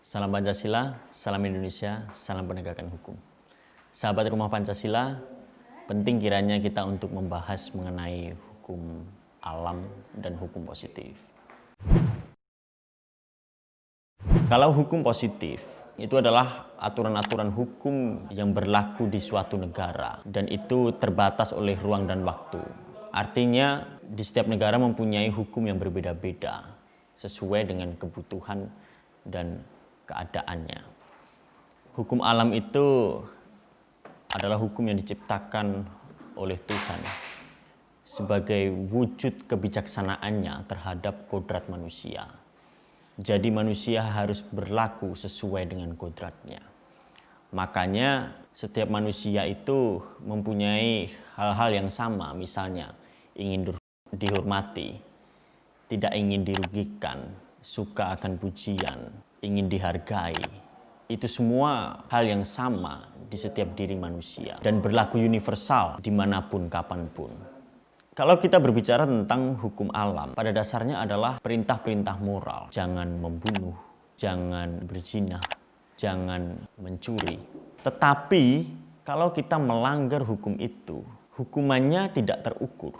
Salam Pancasila, salam Indonesia, salam penegakan hukum. Sahabat Rumah Pancasila, penting kiranya kita untuk membahas mengenai hukum alam dan hukum positif. Kalau hukum positif, itu adalah aturan-aturan hukum yang berlaku di suatu negara dan itu terbatas oleh ruang dan waktu. Artinya, di setiap negara mempunyai hukum yang berbeda-beda sesuai dengan kebutuhan dan keadaannya. Hukum alam itu adalah hukum yang diciptakan oleh Tuhan sebagai wujud kebijaksanaannya terhadap kodrat manusia. Jadi manusia harus berlaku sesuai dengan kodratnya. Makanya setiap manusia itu mempunyai hal-hal yang sama, misalnya ingin dihormati, tidak ingin dirugikan, suka akan pujian, ingin dihargai. Itu semua hal yang sama di setiap diri manusia dan berlaku universal dimanapun, kapanpun. Kalau kita berbicara tentang hukum alam, pada dasarnya adalah perintah-perintah moral. Jangan membunuh, jangan berzina, jangan mencuri. Tetapi kalau kita melanggar hukum itu, hukumannya tidak terukur.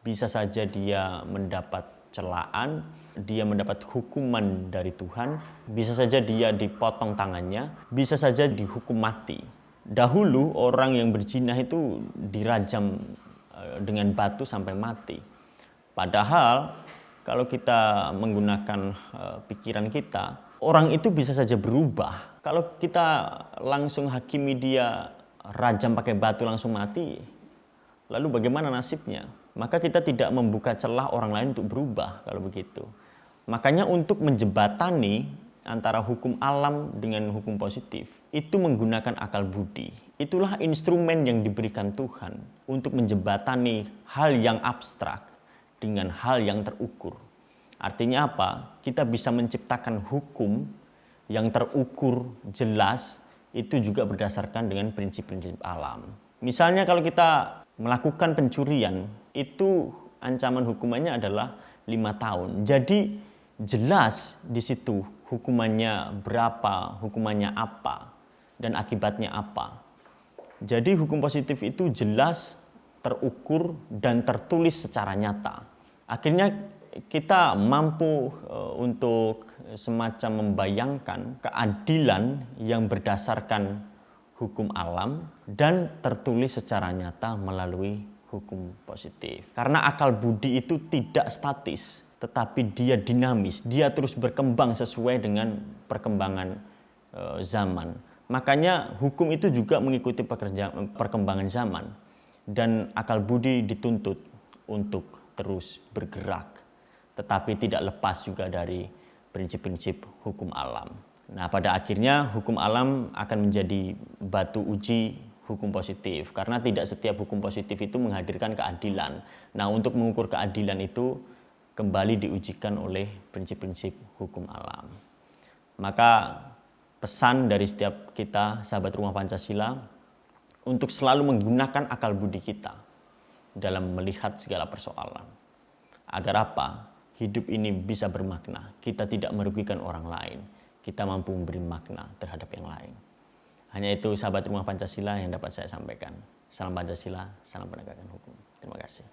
Bisa saja dia mendapat celaan, dia mendapat hukuman dari Tuhan, bisa saja dia dipotong tangannya, bisa saja dihukum mati. Dahulu orang yang berzina itu dirajam dengan batu sampai mati. Padahal kalau kita menggunakan pikiran kita, orang itu bisa saja berubah. Kalau kita langsung hakimi dia rajam pakai batu langsung mati, lalu bagaimana nasibnya? Maka kita tidak membuka celah orang lain untuk berubah kalau begitu. Makanya untuk menjembatani antara hukum alam dengan hukum positif, itu menggunakan akal budi. Itulah instrumen yang diberikan Tuhan untuk menjembatani hal yang abstrak dengan hal yang terukur. Artinya apa? Kita bisa menciptakan hukum yang terukur, jelas, itu juga berdasarkan dengan prinsip-prinsip alam. Misalnya kalau kita melakukan pencurian, itu ancaman hukumannya adalah 5 tahun. Jadi jelas di situ hukumannya berapa, hukumannya apa, dan akibatnya apa. Jadi hukum positif itu jelas, terukur, dan tertulis secara nyata. Akhirnya kita mampu untuk semacam membayangkan keadilan yang berdasarkan hukum alam dan tertulis secara nyata melalui hukum positif. Karena akal budi itu tidak statis, tetapi dia dinamis, dia terus berkembang sesuai dengan perkembangan zaman. Makanya hukum itu juga mengikuti perkembangan zaman dan akal budi dituntut untuk terus bergerak, tetapi tidak lepas juga dari prinsip-prinsip hukum alam. Nah, pada akhirnya hukum alam akan menjadi batu uji hukum positif karena tidak setiap hukum positif itu menghadirkan keadilan. Nah, untuk mengukur keadilan itu kembali diujikan oleh prinsip-prinsip hukum alam. Maka pesan dari setiap kita, sahabat Rumah Pancasila, untuk selalu menggunakan akal budi kita dalam melihat segala persoalan. Agar apa? Hidup ini bisa bermakna. Kita tidak merugikan orang lain. Kita mampu memberi makna terhadap yang lain. Hanya itu sahabat Rumah Pancasila yang dapat saya sampaikan. Salam Pancasila, salam penegakan hukum. Terima kasih.